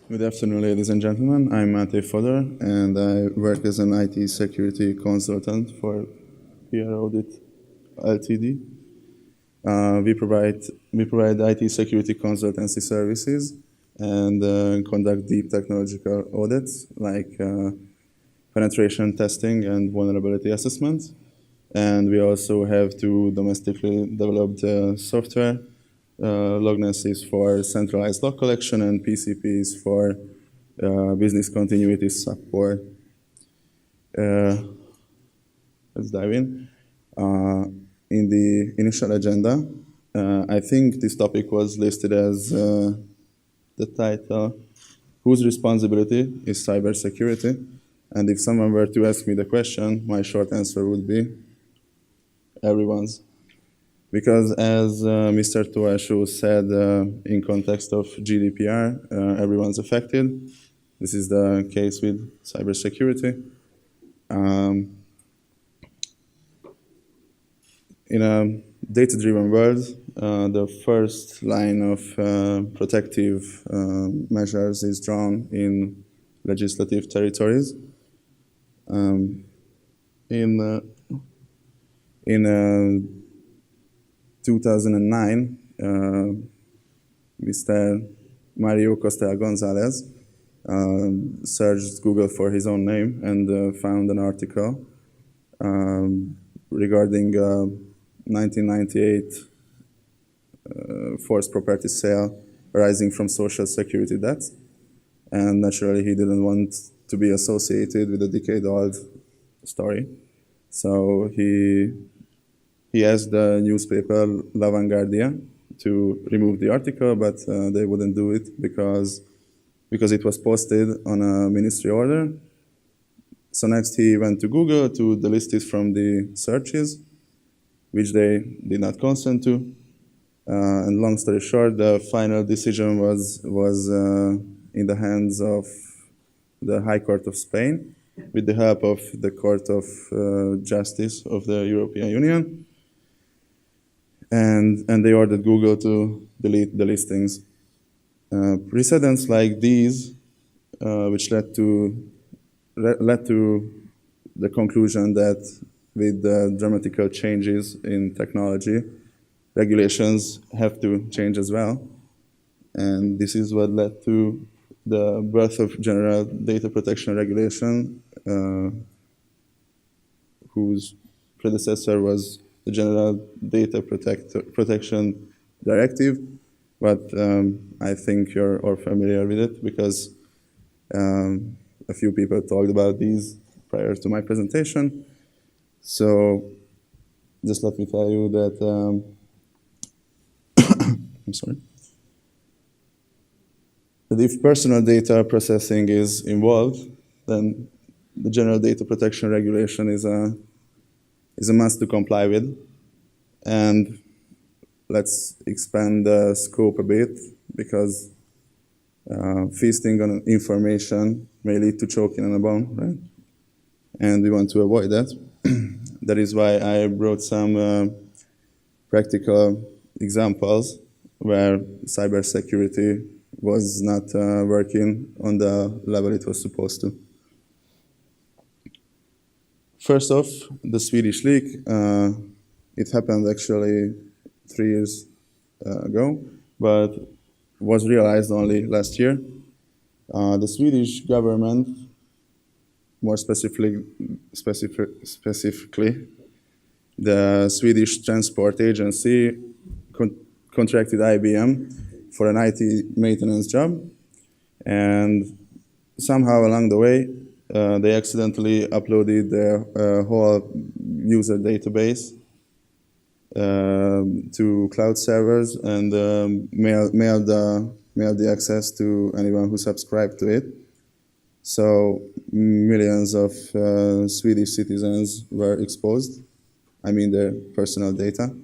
Good afternoon, ladies and gentlemen. I'm Máté Fodor, and I work as an IT security consultant for PR Audit Ltd. We provide IT security consultancy services and conduct deep technological audits like penetration testing and vulnerability assessment. And we also have two domestically developed software, Lognesys for centralized log collection and PCPs for business continuity support. Let's dive in. In the initial agenda, I think this topic was listed as the title, Whose Responsibility is Cybersecurity? And if someone were to ask me the question, my short answer would be everyone's. Because as Mr. Toashu said in context of GDPR, everyone's affected. This is the case with cybersecurity. In a data-driven world, the first line of protective measures is drawn in legislative territories. In 2009, Mr. Mario Costel Gonzalez searched Google for his own name and found an article regarding 1998 forced property sale arising from social security debts. And naturally, he didn't want to be associated with a decade-old story. So he asked the newspaper La Vanguardia to remove the article, but they wouldn't do it because it was posted on a ministry order. So next he went to Google to delist it from the searches, which they did not consent to. And long story short, the final decision was in the hands of the High Court of Spain, with the help of the Court of Justice of the European Union. And they ordered Google to delete the listings. Precedents like these, which led to the conclusion that with the dramatical changes in technology, regulations have to change as well. And this is what led to the birth of General Data Protection Regulation, whose predecessor was the General Data Protection Directive, but I think you're all familiar with it because a few people talked about these prior to my presentation. So just let me tell you that, I'm sorry, that if personal data processing is involved, then the General Data Protection Regulation is a must to comply with. And let's expand the scope a bit, because feasting on information may lead to choking on a bone, right? And we want to avoid that. That is why I brought some practical examples where cybersecurity was not working on the level it was supposed to. First off, the Swedish Leak. It happened actually 3 years ago, but was realized only last year. The Swedish government, more specifically, the Swedish Transport Agency contracted IBM for an IT maintenance job, and somehow along the way, they accidentally uploaded their whole user database to cloud servers and mailed the access to anyone who subscribed to it. So millions of Swedish citizens were exposed, I mean their personal data,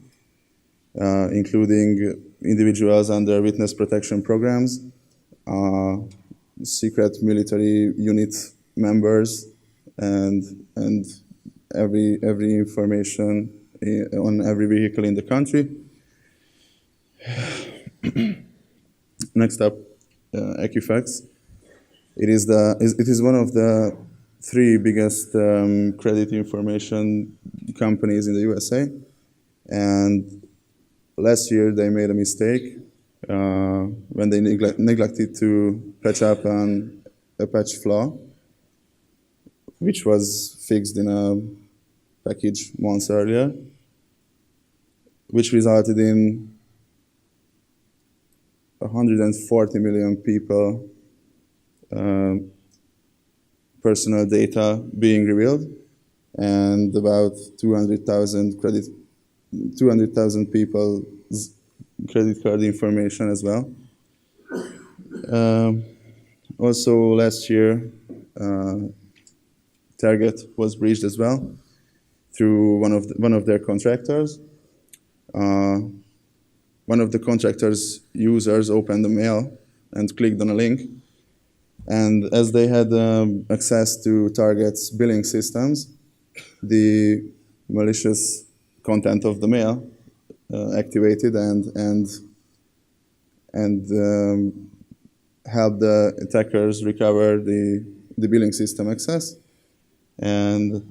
including individuals under witness protection programs, secret military unit members, and every information on every vehicle in the country. Next up, Equifax. It is one of the three biggest credit information companies in the USA, and last year they made a mistake when they neglected to patch up a patch flaw, which was fixed in a package months earlier, which resulted in 140 million people personal data being revealed, and about 200,000 people's credit card information as well. Also, last year, Target was breached as well through one of their contractors. One of the contractors' users opened the mail and clicked on a link, and as they had access to Target's billing systems, the malicious content of the mail activated and helped the attackers recover the billing system access and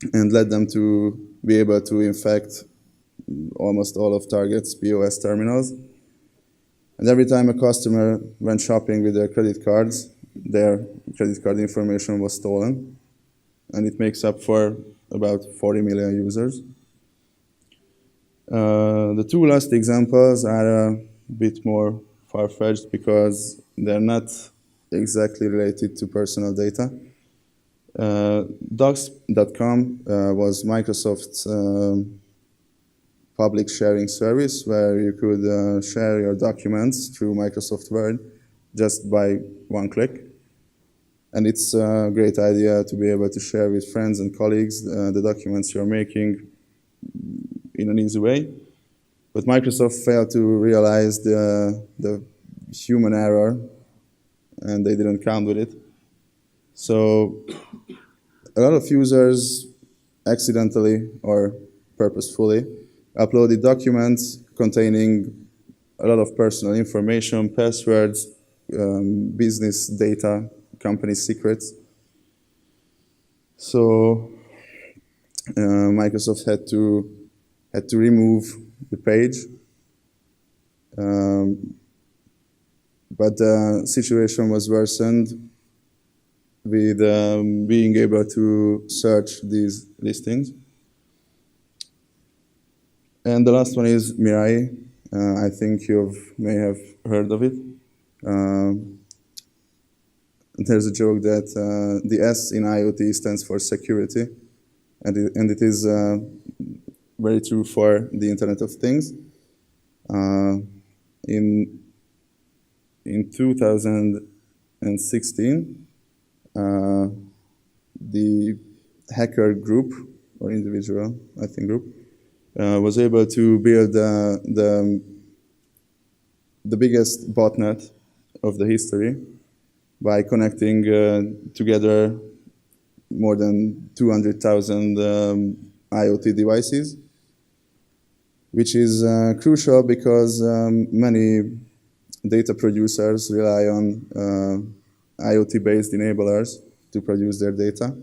and led them to be able to infect almost all of Target's POS terminals. And every time a customer went shopping with their credit cards, their credit card information was stolen, and it makes up for about 40 million users. The two last examples are a bit more far-fetched because they're not exactly related to personal data. Docs.com was Microsoft's public sharing service where you could share your documents through Microsoft Word just by one click. And it's a great idea to be able to share with friends and colleagues the documents you're making in an easy way. But Microsoft failed to realize the human error, and they didn't count with it. So a lot of users accidentally or purposefully uploaded documents containing a lot of personal information, passwords, business data, company secrets. So Microsoft had to remove the page, but the situation was worsened with being able to search these listings. And the last one is Mirai. I think you may have heard of it. There's a joke that the S in IoT stands for security, and it is very true for the Internet of Things. In 2016, the hacker group, or individual, I think group, was able to build the biggest botnet of the history by connecting together more than 200,000 IoT devices, which is crucial because many data producers rely on IoT-based enablers to produce their data.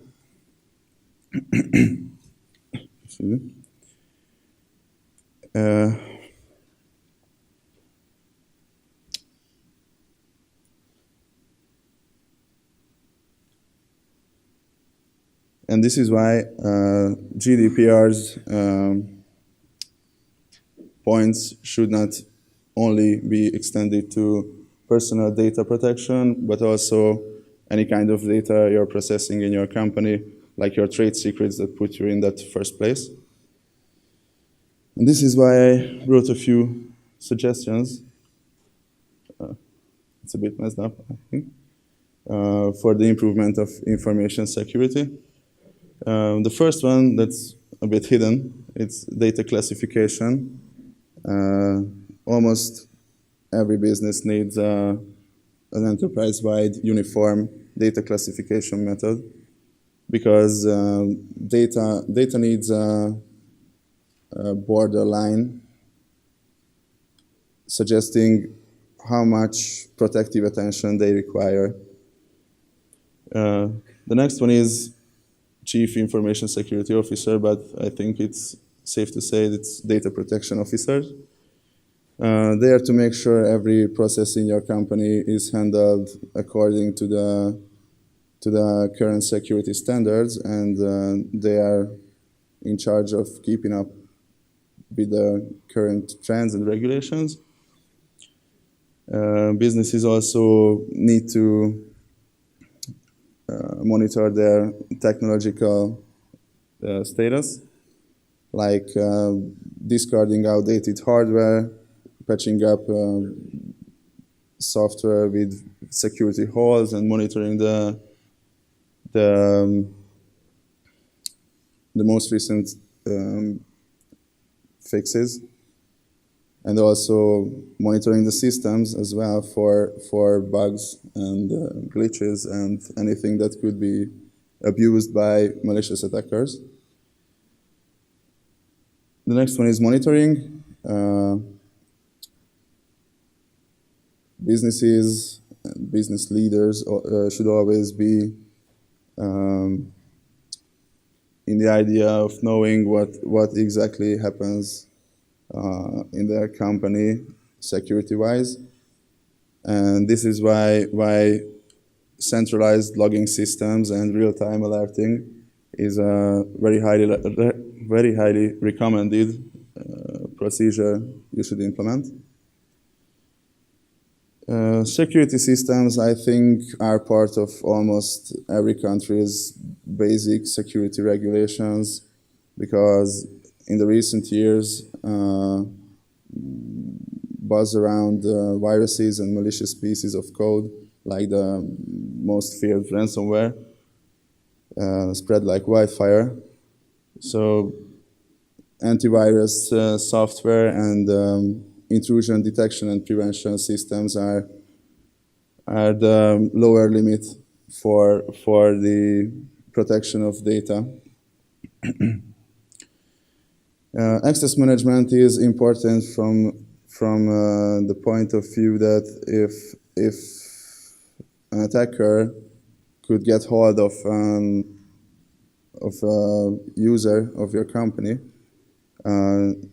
And this is why GDPR's points should not only be extended to personal data protection, but also any kind of data you're processing in your company, like your trade secrets that put you in that first place. And this is why I wrote a few suggestions. It's a bit messed up, I think, for the improvement of information security. The first one that's a bit hidden, it's data classification. Almost every business needs an enterprise-wide uniform data classification method because data needs a borderline suggesting how much protective attention they require The next one is Chief Information Security Officer, but I think it's safe to say it's Data Protection Officer. They are to make sure every process in your company is handled according to the current security standards, and they are in charge of keeping up with the current trends and regulations. Businesses also need to monitor their technological status, like discarding outdated hardware, patching up software with security holes, and monitoring the most recent fixes, and also monitoring the systems as well for bugs and glitches and anything that could be abused by malicious attackers. The next one is monitoring. Businesses and business leaders should always be in the idea of knowing what exactly happens in their company security-wise. And this is why centralized logging systems and real-time alerting is a very highly recommended procedure you should implement. Security systems, I think, are part of almost every country's basic security regulations, because in the recent years, buzz around viruses and malicious pieces of code, like the most feared ransomware, spread like wildfire. So antivirus software and intrusion detection and prevention systems are the lower limit for the protection of data. Access management is important from the point of view that if an attacker could get hold of a user of your company,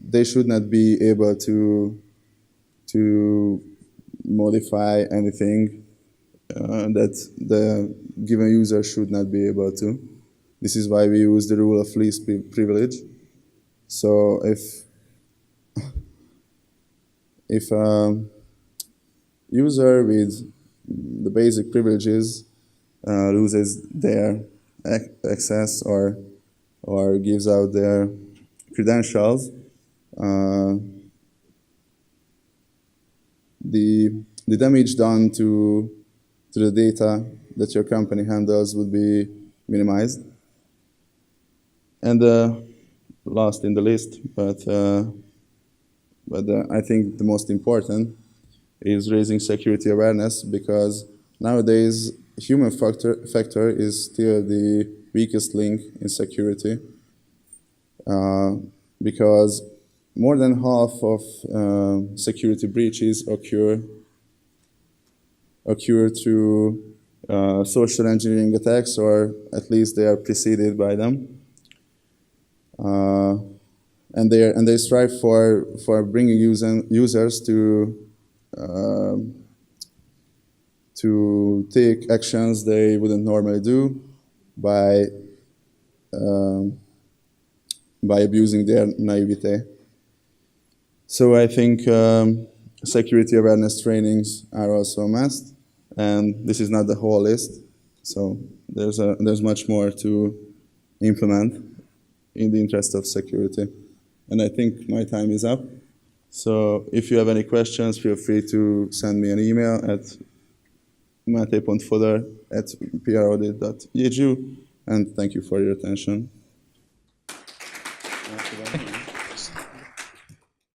they should not be able to modify anything that the given user should not be able to. This is why we use the rule of least privilege. So if a user with the basic privileges loses their access or gives out their credentials, the damage done to the data that your company handles would be minimized. And last in the list, but I think the most important is raising security awareness, because nowadays human factor is still the weakest link in security, because more than half of security breaches occur through social engineering attacks, or at least they are preceded by them. And they strive for bringing users to take actions they wouldn't normally do by abusing their naivete. So I think security awareness trainings are also a must, and this is not the whole list. So there's much more to implement in the interest of security. And I think my time is up. So if you have any questions, feel free to send me an email at máté.fodor@praudit.edu, and thank you for your attention.